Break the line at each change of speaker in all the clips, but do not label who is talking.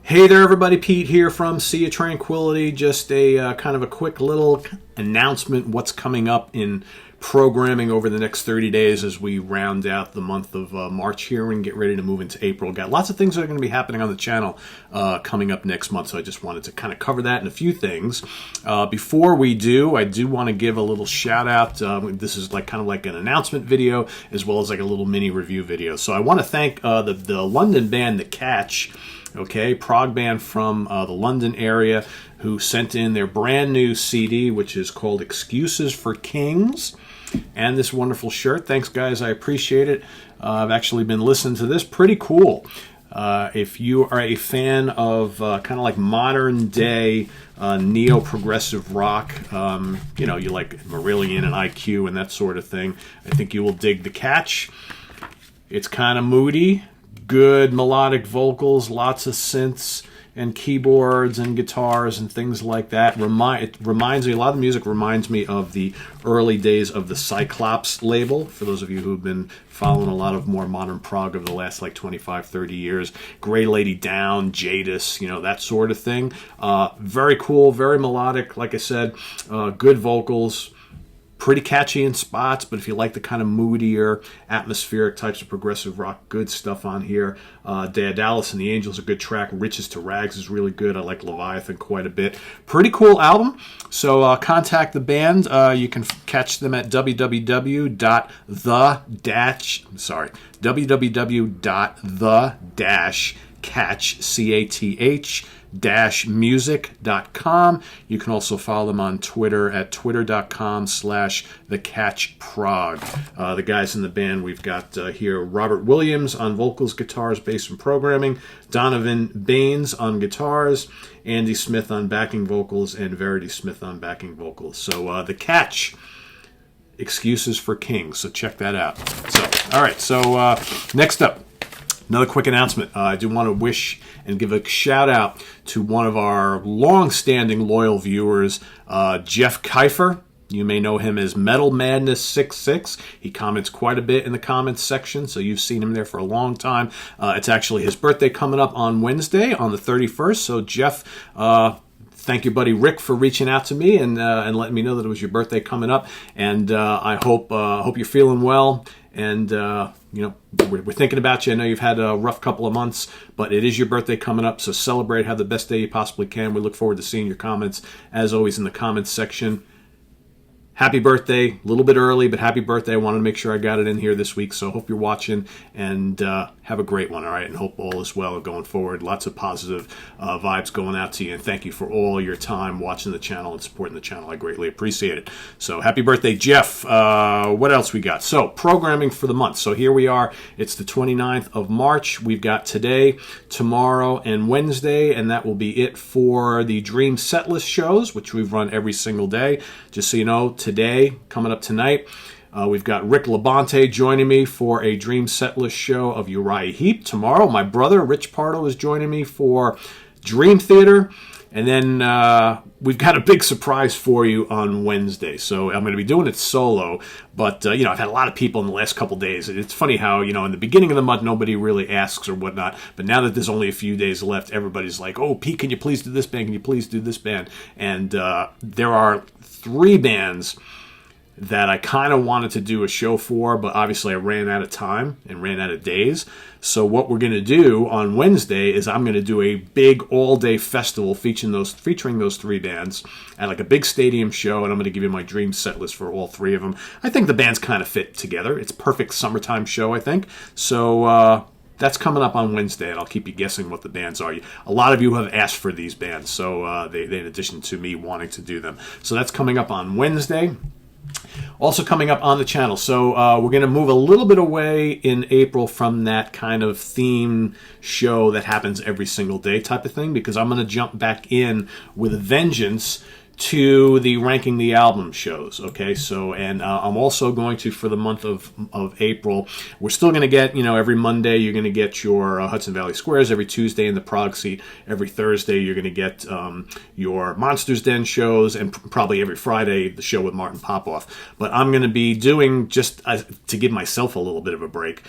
Hey there, everybody. Pete here from Sea of Tranquility. Just a kind of a quick little announcement what's coming up in programming over the next 30 days as we round out the month of March here and get ready to move into April. Got lots of things that are going to be happening on the channel coming up next month, so I just wanted to kind of cover that and a few things. Before we do, I do want to give a little shout out. This is kind of like an announcement video as well as like a little mini review video. So I want to thank the London band, The Catch. Okay, prog band from the London area who sent in their brand new CD, which is called Excuses for Kings, and this wonderful shirt. Thanks, guys. I appreciate it. I've actually been listening to this. Pretty cool. If you are a fan of kind of like modern day neo-progressive rock, you like Marillion and IQ and that sort of thing, I think you will dig The Catch. It's kind of moody. Good melodic vocals, lots of synths and keyboards and guitars and things like that. It reminds me, a lot of the music reminds me of the early days of the Cyclops label, for those of you who've been following a lot of more modern prog over the last 25, 30 years. Grey Lady Down, Jadis, that sort of thing. Very cool, very melodic, like I said, good vocals. Pretty catchy in spots, but if you like the kind of moodier, atmospheric types of progressive rock, good stuff on here. Daedalus and the Angels, a good track. Riches to Rags is really good. I like Leviathan quite a bit. Pretty cool album. So contact the band. You can catch them at www.the-catch, music.com. You can also follow them on Twitter at twitter.com/thecatchprog. The guys in the band, we've got here Robert Williams on vocals, guitars, bass, and programming, Donovan Baines on guitars, Andy Smith on backing vocals, and Verity Smith on backing vocals. So The Catch, Excuses for Kings. So check that out. All right, so next up, another quick announcement. I do want to wish and give a shout out to one of our long-standing loyal viewers, Jeff Kiefer. You may know him as Metal Madness 66. He comments quite a bit in the comments section, so you've seen him there for a long time. It's actually his birthday coming up on Wednesday, on the 31st. So Jeff, thank you, buddy Rick, for reaching out to me and letting me know that it was your birthday coming up. And I hope you're feeling well. And, we're thinking about you. I know you've had a rough couple of months, but it is your birthday coming up, so celebrate. Have the best day you possibly can. We look forward to seeing your comments, as always, in the comments section. Happy birthday. A little bit early, but happy birthday. I wanted to make sure I got it in here this week, so I hope you're watching, and have a great one, all right? And hope all is well going forward. Lots of positive vibes going out to you, and thank you for all your time watching the channel and supporting the channel. I greatly appreciate it. So happy birthday, Jeff. What else we got? So programming for the month. So here we are. It's the 29th of March. We've got today, tomorrow, and Wednesday, and that will be it for the Dream Setlist shows, which we've run every single day. Just so you know, today, coming up tonight, we've got Rick Labonte joining me for a Dream Setlist show of Uriah Heep. Tomorrow, my brother, Rich Pardo, is joining me for Dream Theater. And then we've got a big surprise for you on Wednesday. So I'm going to be doing it solo. But, I've had a lot of people in the last couple days. It's funny how, in the beginning of the month, nobody really asks or whatnot. But now that there's only a few days left, everybody's like, oh, Pete, can you please do this band? Can you please do this band? And there are 3 bands that I kind of wanted to do a show for, but obviously I ran out of time and ran out of days. So what we're going to do on Wednesday is I'm going to do a big all-day festival featuring those 3 bands at like a big stadium show, and I'm going to give you my dream set list for all 3 of them. I think the bands kind of fit together. It's a perfect summertime show, I think. So that's coming up on Wednesday, and I'll keep you guessing what the bands are. A lot of you have asked for these bands, so they in addition to me wanting to do them. So that's coming up on Wednesday. Also coming up on the channel, so we're going to move a little bit away in April from that kind of theme show that happens every single day type of thing, because I'm going to jump back in with a vengeance to the ranking the album shows. Okay, so and I'm also going to, for the month of April, we're still going to get, every Monday you're going to get your Hudson Valley Squares, every Tuesday in the Prog Seat, every Thursday you're going to get your Monsters Den shows, and probably every Friday the show with Martin Popoff. But I'm going to be doing, just to give myself a little bit of a break,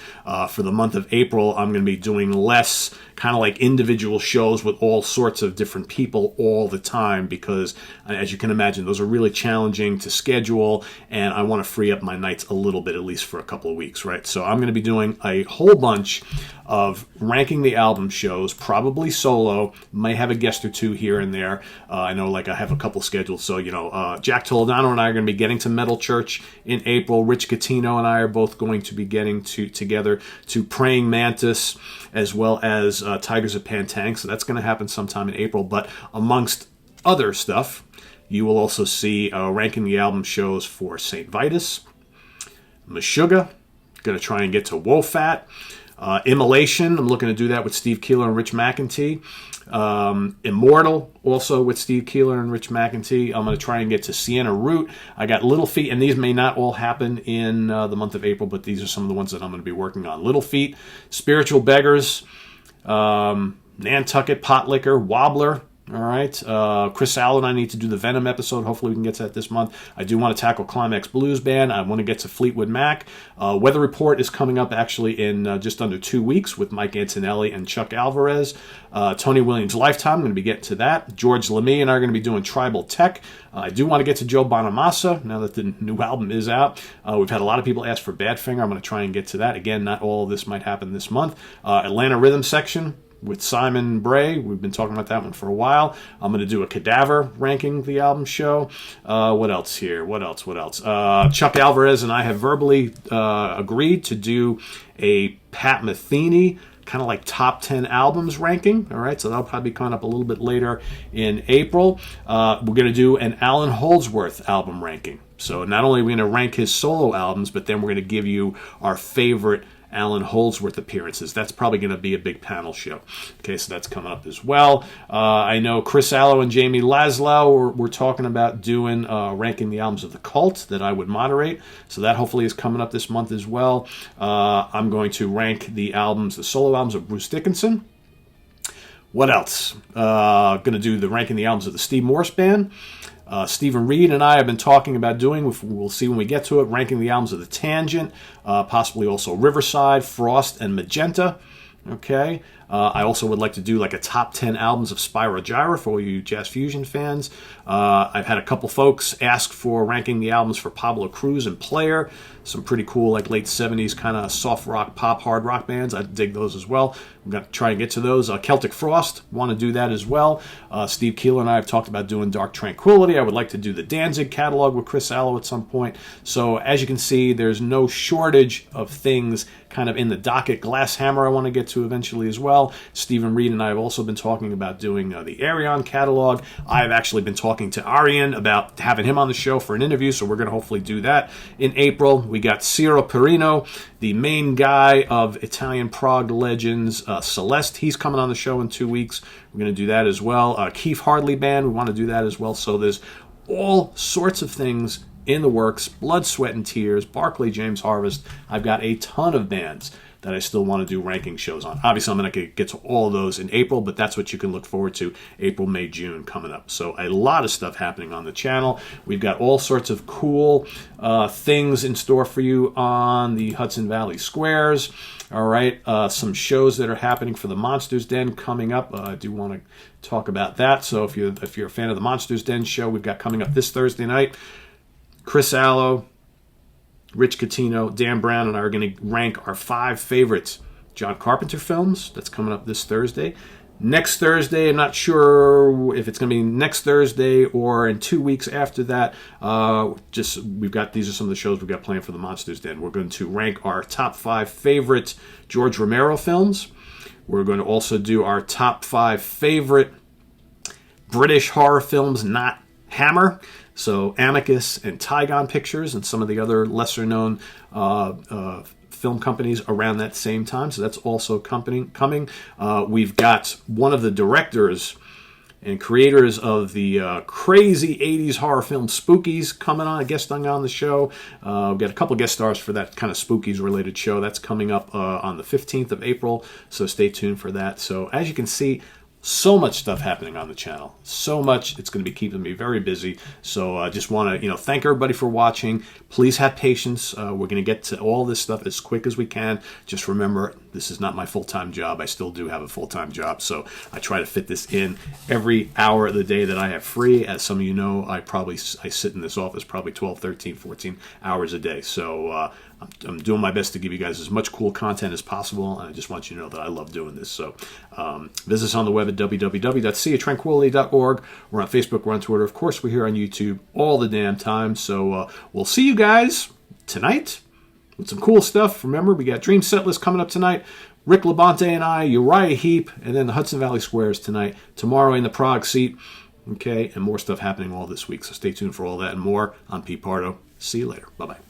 for the month of April, I'm going to be doing less kind of like individual shows with all sorts of different people all the time, because as you can imagine, those are really challenging to schedule, and I want to free up my nights a little bit, at least for a couple of weeks, right? So I'm going to be doing a whole bunch of ranking the album shows, probably solo, may have a guest or two here and there. I know, like, I have a couple scheduled, so, Jack Toledano and I are going to be getting to Metal Church in April. Rich Catino and I are both going to be getting together to Praying Mantis, as well as Tigers of Pantang, so that's going to happen sometime in April. But amongst other stuff, you will also see ranking the album shows for St. Vitus, Meshuggah, going to try and get to Wofat, Immolation, I'm looking to do that with Steve Keeler and Rich McEntee. Immortal, also with Steve Keeler and Rich McEntee. I'm going to try and get to Sienna Root. I got Little Feat, and these may not all happen in the month of April, but these are some of the ones that I'm going to be working on. Little Feat, Spiritual Beggars, Nantucket, Pot Liquor, Wobbler. All right. Chris Allo and I need to do the Venom episode. Hopefully we can get to that this month. I do want to tackle Climax Blues Band. I want to get to Fleetwood Mac. Weather Report is coming up actually in just under 2 weeks with Mike Antonelli and Chuck Alvarez. Tony Williams Lifetime, I'm going to be getting to that. George LeMay and I are going to be doing Tribal Tech. I do want to get to Joe Bonamassa now that the new album is out. We've had a lot of people ask for Badfinger. I'm going to try and get to that. Again, not all of this might happen this month. Atlanta Rhythm Section with Simon Bray. We've been talking about that one for a while. I'm going to do a Cadaver ranking the album show. What else here? What else? Chuck Alvarez and I have verbally agreed to do a Pat Metheny kind of like top 10 albums ranking. All right, so that'll probably be coming up a little bit later in April. We're going to do an Alan Holdsworth album ranking. So not only are we going to rank his solo albums, but then we're going to give you our favorite Alan Holdsworth appearances. That's probably going to be a big panel show. Okay, so that's coming up as well. I know Chris Allo and Jamie Laszlo were talking about doing ranking the albums of The Cult that I would moderate. So that hopefully is coming up this month as well. I'm going to rank the solo albums of Bruce Dickinson. What else? Going to do the ranking the albums of the Steve Morse Band. Stephen Reed and I have been talking about doing, we'll see when we get to it, ranking the albums of The Tangent, possibly also Riverside, Frost, and Magenta. Okay. I also would like to do like a top 10 albums of Spyro Gyra for all you Jazz Fusion fans. I've had a couple folks ask for ranking the albums for Pablo Cruz and Player. Some pretty cool like late 70s kind of soft rock, pop, hard rock bands. I dig those as well. I'm going to try and get to those. Celtic Frost, want to do that as well. Steve Keeler and I have talked about doing Dark Tranquility. I would like to do the Danzig catalog with Chris Allo at some point. So as you can see, there's no shortage of things kind of in the docket. Glass Hammer I want to get to eventually as well. Stephen Reed and I have also been talking about doing the Arion catalog. I've actually been talking to Arian about having him on the show for an interview, so we're going to hopefully do that in April. We got Ciro Perino, the main guy of Italian prog legends, Celeste. He's coming on the show in 2 weeks. We're going to do that as well. Keith Hardley Band, we want to do that as well. So there's all sorts of things in the works. Blood, Sweat, and Tears, Barclay James Harvest. I've got a ton of bands that I still want to do ranking shows on. Obviously, I'm going to get to all of those in April, but that's what you can look forward to. April, May, June coming up. So a lot of stuff happening on the channel. We've got all sorts of cool things in store for you on the Hudson Valley Squares. All right, some shows that are happening for the Monsters Den coming up. I do want to talk about that. So if you're a fan of the Monsters Den show, we've got coming up this Thursday night, Chris Allo, Rich Catino, Dan Brown, and I are going to rank our 5 favorite John Carpenter films. That's coming up this Thursday. Next Thursday, I'm not sure if it's going to be next Thursday or in 2 weeks after that. These are some of the shows we've got planned for the Monsters Den. We're going to rank our top 5 favorite George Romero films. We're going to also do our top 5 favorite British horror films, not Hammer. So Amicus and Tygon Pictures and some of the other lesser-known film companies around that same time. So that's also coming. We've got one of the directors and creators of the crazy 80s horror film Spookies, coming on, guesting on the show. We've got a couple guest stars for that kind of Spookies related show. That's coming up on the 15th of April, so stay tuned for that. So as you can see, so much stuff happening on the channel. So much. It's going to be keeping me very busy. So I just want to, thank everybody for watching. Please have patience. We're going to get to all this stuff as quick as we can. Just remember, this is not my full-time job. I still do have a full-time job. So I try to fit this in every hour of the day that I have free. As some of you know, I sit in this office probably 12, 13, 14 hours a day. So I'm doing my best to give you guys as much cool content as possible, and I just want you to know that I love doing this. So visit us on the web at www.seatranquility.org. We're on Facebook, we're on Twitter. Of course, we're here on YouTube all the damn time. So we'll see you guys tonight with some cool stuff. Remember, we got Dream Setlist coming up tonight. Rick Labonte and I, Uriah Heep, and then the Hudson Valley Squares tonight. Tomorrow in the Prague seat. Okay, and more stuff happening all this week. So stay tuned for all that and more. I'm Pete Pardo. See you later. Bye-bye.